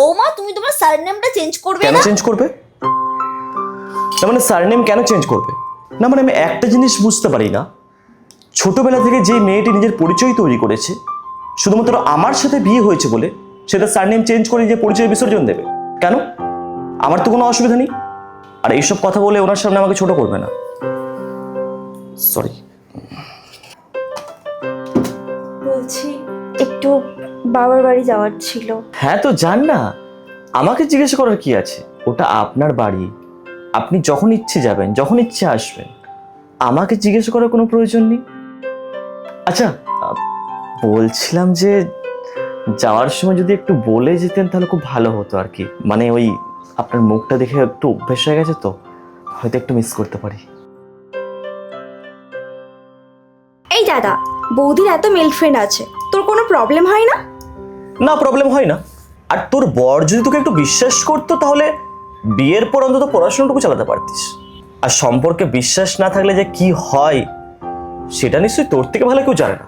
বৌমা তুমি তোমার সারনেমটা চেঞ্জ করবে কেন না? চেঞ্জ করবে? না মানে সারনেম কেন চেঞ্জ করবে? না মানে আমি একটা জিনিস বুঝতে পারি না, ছোটবেলা থেকে যে মেয়েটি নিজের পরিচয় তৈরি করেছে, শুধুমাত্র আমার সাথে বিয়ে হয়েছে বলে সেটা সারনেম চেঞ্জ করে যে পরিচয় বিসর্জন দেবে কেন? আমার তো কোনো অসুবিধা নেই। আর এইসব কথা বলে ওনার সামনে আমাকে ছোট করবে না, সরি। বলছি একটু বাবার বাড়ি যাওয়ার ছিল। হ্যাঁ তো যান না, আমাকে জিজ্ঞেস করার কি আছে? ওটা আপনার বাড়ি, আপনি যখন ইচ্ছে যাবেন, যখন ইচ্ছে আসবেন, আমাকে জিজ্ঞেস করার কোনো প্রয়োজন নেই। আচ্ছা, বলছিলাম যে যাওয়ার সময় যদি একটু বলে যেতেন তাহলে খুব ভালো হতো আর কি। মানে ওই আপনার মুখটা দেখে একটু অভ্যেস হয়ে গেছে তো, হয়তো একটু মিস করতে পারি। এই দাদা, বৌদির এত মেল ফ্রেন্ড আছে, তোর কোনো প্রবলেম হয় না? না, প্রবলেম হয় না। আর তোর বর যদি তোকে একটু বিশ্বাস করতো তাহলে বিয়ের পর অন্তত পড়াশোনাটুকু চালাতে পারতিস। আর সম্পর্কে বিশ্বাস না থাকলে যে কি হয় সেটা নিশ্চয়ই তোর থেকে ভালো কেউ জানে না।